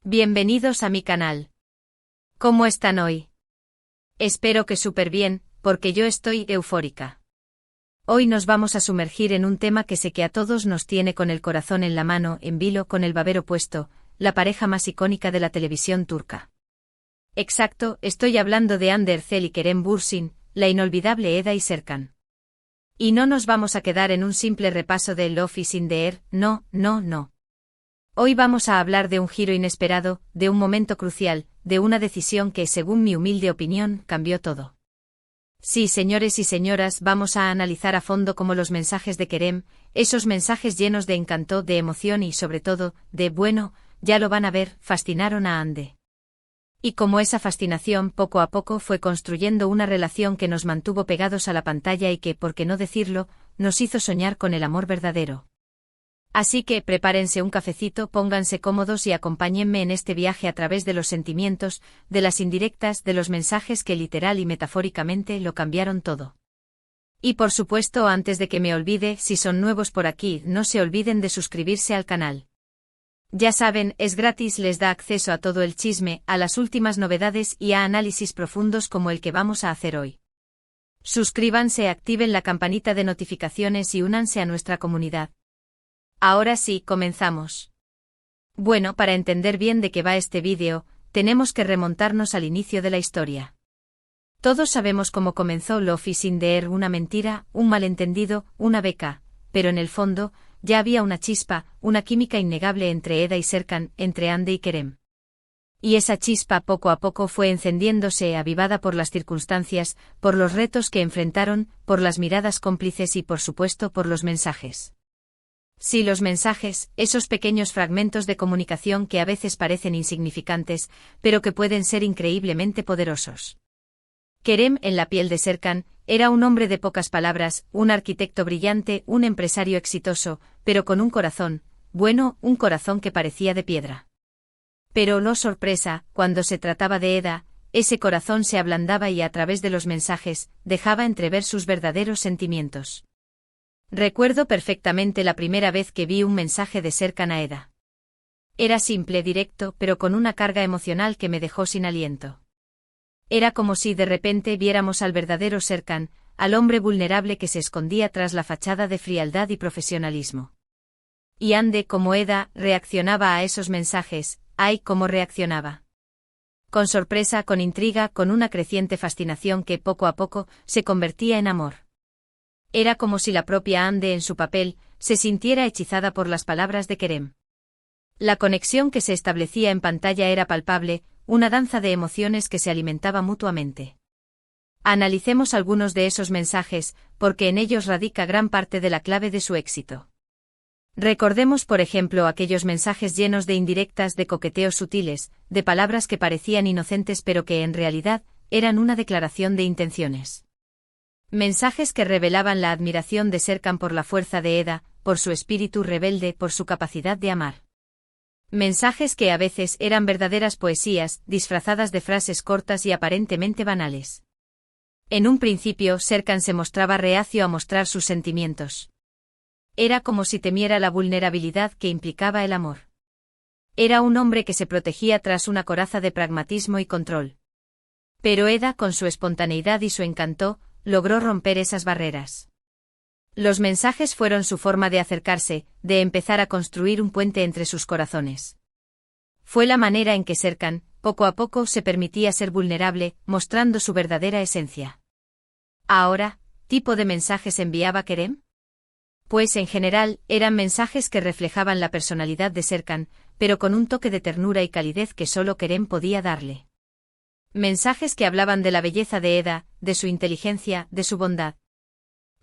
Bienvenidos a mi canal. ¿Cómo están hoy? Espero que súper bien, porque yo estoy eufórica. Hoy nos vamos a sumergir en un tema que sé que a todos nos tiene con el corazón en la mano, en vilo, con el babero puesto, la pareja más icónica de la televisión turca. Exacto, estoy hablando de Hande Erçel y Kerem Bürsin, la inolvidable Eda y Serkan. Y no nos vamos a quedar en un simple repaso de Love is in the air, no. Hoy vamos a hablar de un giro inesperado, de un momento crucial, de una decisión que, según mi humilde opinión, cambió todo. Sí, señores y señoras, vamos a analizar a fondo cómo los mensajes de Kerem, esos mensajes llenos de encanto, de emoción y, sobre todo, bueno, ya lo van a ver, fascinaron a Hande. Y cómo esa fascinación poco a poco fue construyendo una relación que nos mantuvo pegados a la pantalla y que, por qué no decirlo, nos hizo soñar con el amor verdadero. Así que prepárense un cafecito, pónganse cómodos y acompáñenme en este viaje a través de los sentimientos, de las indirectas, de los mensajes que literal y metafóricamente lo cambiaron todo. Y por supuesto, antes de que me olvide, si son nuevos por aquí, no se olviden de suscribirse al canal. Ya saben, es gratis, les da acceso a todo el chisme, a las últimas novedades y a análisis profundos como el que vamos a hacer hoy. Suscríbanse, activen la campanita de notificaciones y únanse a nuestra comunidad. Ahora sí, comenzamos. Bueno, para entender bien de qué va este vídeo, tenemos que remontarnos al inicio de la historia. Todos sabemos cómo comenzó Love is in the air, una mentira, un malentendido, una beca, pero en el fondo, ya había una chispa, una química innegable entre Eda y Serkan, entre Hande y Kerem. Y esa chispa poco a poco fue encendiéndose, avivada por las circunstancias, por los retos que enfrentaron, por las miradas cómplices y por supuesto por los mensajes. Sí, los mensajes, esos pequeños fragmentos de comunicación que a veces parecen insignificantes, pero que pueden ser increíblemente poderosos. Kerem, en la piel de Serkan, era un hombre de pocas palabras, un arquitecto brillante, un empresario exitoso, pero con un corazón, bueno, un corazón que parecía de piedra. Pero, oh sorpresa, cuando se trataba de Eda, ese corazón se ablandaba y a través de los mensajes, dejaba entrever sus verdaderos sentimientos. Recuerdo perfectamente la primera vez que vi un mensaje de Serkan a Eda. Era simple, directo, pero con una carga emocional que me dejó sin aliento. Era como si de repente viéramos al verdadero Serkan, al hombre vulnerable que se escondía tras la fachada de frialdad y profesionalismo. Y Hande, como Eda, reaccionaba a esos mensajes, ¡ay, cómo reaccionaba! Con sorpresa, con intriga, con una creciente fascinación que poco a poco se convertía en amor. Era como si la propia Hande en su papel se sintiera hechizada por las palabras de Kerem. La conexión que se establecía en pantalla era palpable, una danza de emociones que se alimentaba mutuamente. Analicemos algunos de esos mensajes, porque en ellos radica gran parte de la clave de su éxito. Recordemos, por ejemplo, aquellos mensajes llenos de indirectas, de coqueteos sutiles, de palabras que parecían inocentes pero que en realidad eran una declaración de intenciones. Mensajes que revelaban la admiración de Serkan por la fuerza de Eda, por su espíritu rebelde, por su capacidad de amar. Mensajes que a veces eran verdaderas poesías, disfrazadas de frases cortas y aparentemente banales. En un principio, Serkan se mostraba reacio a mostrar sus sentimientos. Era como si temiera la vulnerabilidad que implicaba el amor. Era un hombre que se protegía tras una coraza de pragmatismo y control. Pero Eda, con su espontaneidad y su encanto, logró romper esas barreras. Los mensajes fueron su forma de acercarse, de empezar a construir un puente entre sus corazones. Fue la manera en que Serkan, poco a poco, se permitía ser vulnerable, mostrando su verdadera esencia. Ahora, ¿tipo de mensajes enviaba Kerem? Pues en general, eran mensajes que reflejaban la personalidad de Serkan, pero con un toque de ternura y calidez que solo Kerem podía darle. Mensajes que hablaban de la belleza de Eda, de su inteligencia, de su bondad.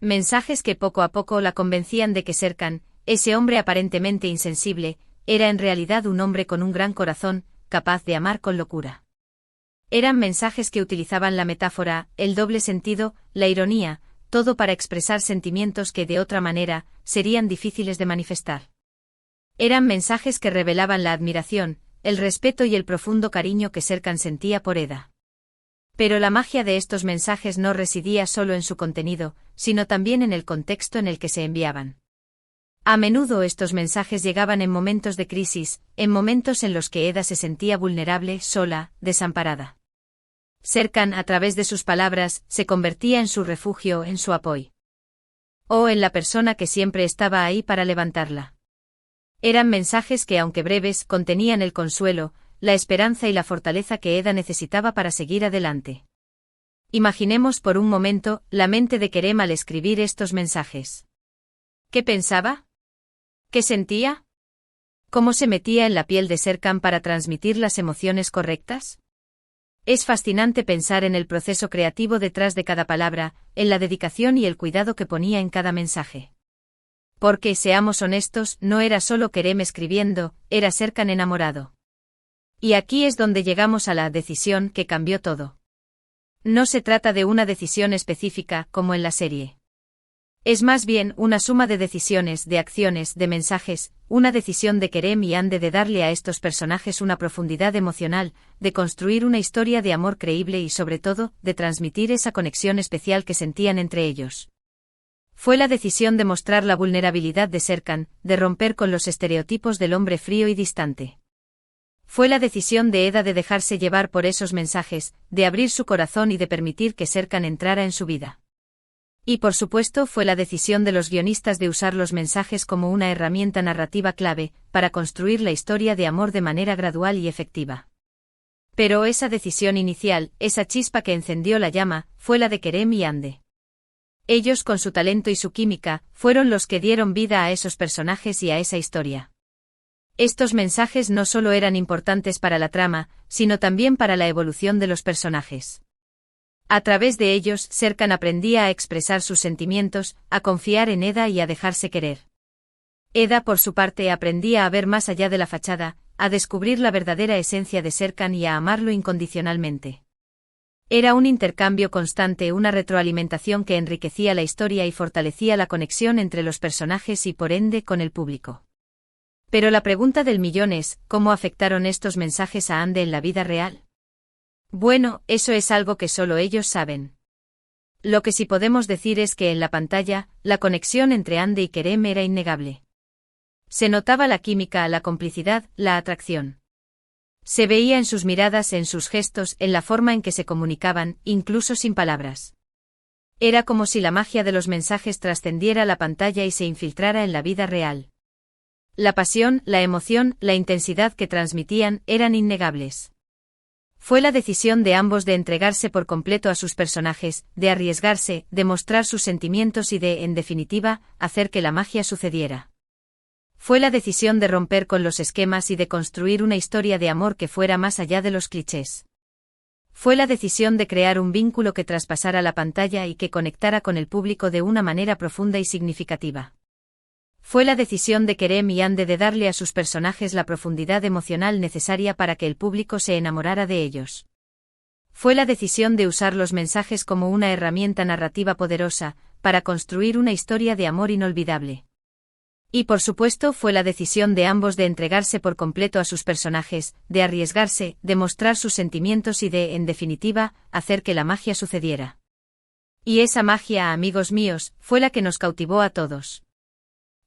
Mensajes que poco a poco la convencían de que Serkan, ese hombre aparentemente insensible, era en realidad un hombre con un gran corazón, capaz de amar con locura. Eran mensajes que utilizaban la metáfora, el doble sentido, la ironía, todo para expresar sentimientos que de otra manera serían difíciles de manifestar. Eran mensajes que revelaban la admiración, el respeto y el profundo cariño que Serkan sentía por Eda. Pero la magia de estos mensajes no residía solo en su contenido, sino también en el contexto en el que se enviaban. A menudo estos mensajes llegaban en momentos de crisis, en momentos en los que Eda se sentía vulnerable, sola, desamparada. Serkan, a través de sus palabras, se convertía en su refugio, en su apoyo. O en la persona que siempre estaba ahí para levantarla. Eran mensajes que, aunque breves, contenían el consuelo, la esperanza y la fortaleza que Eda necesitaba para seguir adelante. Imaginemos por un momento la mente de Kerem al escribir estos mensajes. ¿Qué pensaba? ¿Qué sentía? ¿Cómo se metía en la piel de Serkan para transmitir las emociones correctas? Es fascinante pensar en el proceso creativo detrás de cada palabra, en la dedicación y el cuidado que ponía en cada mensaje. Porque, seamos honestos, no era solo Kerem escribiendo, era Serkan enamorado. Y aquí es donde llegamos a la decisión que cambió todo. No se trata de una decisión específica, como en la serie. Es más bien una suma de decisiones, de acciones, de mensajes, una decisión de Kerem y Hande de darle a estos personajes una profundidad emocional, de construir una historia de amor creíble y sobre todo, de transmitir esa conexión especial que sentían entre ellos. Fue la decisión de mostrar la vulnerabilidad de Serkan, de romper con los estereotipos del hombre frío y distante. Fue la decisión de Eda de dejarse llevar por esos mensajes, de abrir su corazón y de permitir que Serkan entrara en su vida. Y por supuesto fue la decisión de los guionistas de usar los mensajes como una herramienta narrativa clave, para construir la historia de amor de manera gradual y efectiva. Pero esa decisión inicial, esa chispa que encendió la llama, fue la de Kerem y Hande. Ellos con su talento y su química, fueron los que dieron vida a esos personajes y a esa historia. Estos mensajes no solo eran importantes para la trama, sino también para la evolución de los personajes. A través de ellos, Serkan aprendía a expresar sus sentimientos, a confiar en Eda y a dejarse querer. Eda, por su parte, aprendía a ver más allá de la fachada, a descubrir la verdadera esencia de Serkan y a amarlo incondicionalmente. Era un intercambio constante, una retroalimentación que enriquecía la historia y fortalecía la conexión entre los personajes y por ende con el público. Pero la pregunta del millón es, ¿cómo afectaron estos mensajes a Hande en la vida real? Bueno, eso es algo que solo ellos saben. Lo que sí podemos decir es que en la pantalla, la conexión entre Hande y Kerem era innegable. Se notaba la química, la complicidad, la atracción. Se veía en sus miradas, en sus gestos, en la forma en que se comunicaban, incluso sin palabras. Era como si la magia de los mensajes trascendiera la pantalla y se infiltrara en la vida real. La pasión, la emoción, la intensidad que transmitían eran innegables. Fue la decisión de ambos de entregarse por completo a sus personajes, de arriesgarse, de mostrar sus sentimientos y de, en definitiva, hacer que la magia sucediera. Fue la decisión de romper con los esquemas y de construir una historia de amor que fuera más allá de los clichés. Fue la decisión de crear un vínculo que traspasara la pantalla y que conectara con el público de una manera profunda y significativa. Fue la decisión de Kerem y Hande de darle a sus personajes la profundidad emocional necesaria para que el público se enamorara de ellos. Fue la decisión de usar los mensajes como una herramienta narrativa poderosa, para construir una historia de amor inolvidable. Y por supuesto fue la decisión de ambos de entregarse por completo a sus personajes, de arriesgarse, de mostrar sus sentimientos y de, en definitiva, hacer que la magia sucediera. Y esa magia, amigos míos, fue la que nos cautivó a todos.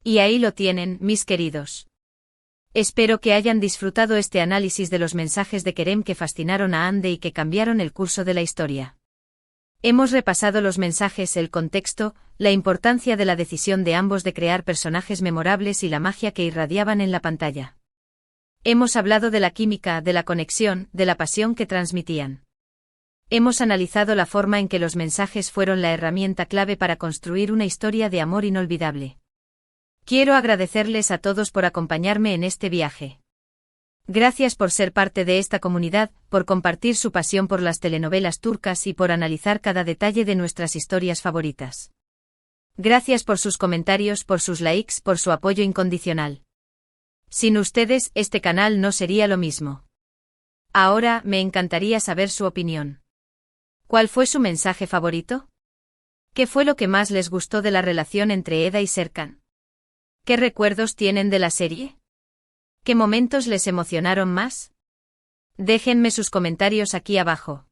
Y ahí lo tienen, mis queridos. Espero que hayan disfrutado este análisis de los mensajes de Kerem que fascinaron a Hande y que cambiaron el curso de la historia. Hemos repasado los mensajes, el contexto, la importancia de la decisión de ambos de crear personajes memorables y la magia que irradiaban en la pantalla. Hemos hablado de la química, de la conexión, de la pasión que transmitían. Hemos analizado la forma en que los mensajes fueron la herramienta clave para construir una historia de amor inolvidable. Quiero agradecerles a todos por acompañarme en este viaje. Gracias por ser parte de esta comunidad, por compartir su pasión por las telenovelas turcas y por analizar cada detalle de nuestras historias favoritas. Gracias por sus comentarios, por sus likes, por su apoyo incondicional. Sin ustedes, este canal no sería lo mismo. Ahora, me encantaría saber su opinión. ¿Cuál fue su mensaje favorito? ¿Qué fue lo que más les gustó de la relación entre Eda y Serkan? ¿Qué recuerdos tienen de la serie? ¿Qué momentos les emocionaron más? Déjenme sus comentarios aquí abajo.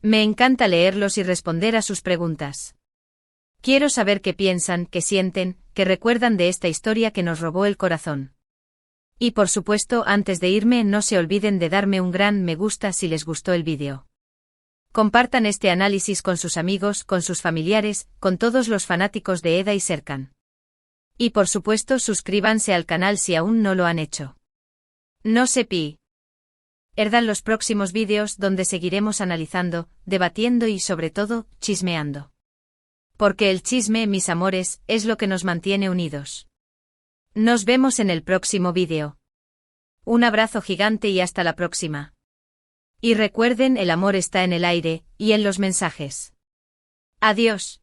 Me encanta leerlos y responder a sus preguntas. Quiero saber qué piensan, qué sienten, que recuerdan de esta historia que nos robó el corazón. Y por supuesto, antes de irme, no se olviden de darme un gran me gusta si les gustó el vídeo. Compartan este análisis con sus amigos, con sus familiares, con todos los fanáticos de Eda y Serkan. Y por supuesto, suscríbanse al canal si aún no lo han hecho. No se pierdan los próximos vídeos donde seguiremos analizando, debatiendo y sobre todo, chismeando. Porque el chisme, mis amores, es lo que nos mantiene unidos. Nos vemos en el próximo vídeo. Un abrazo gigante y hasta la próxima. Y recuerden, el amor está en el aire, y en los mensajes. Adiós.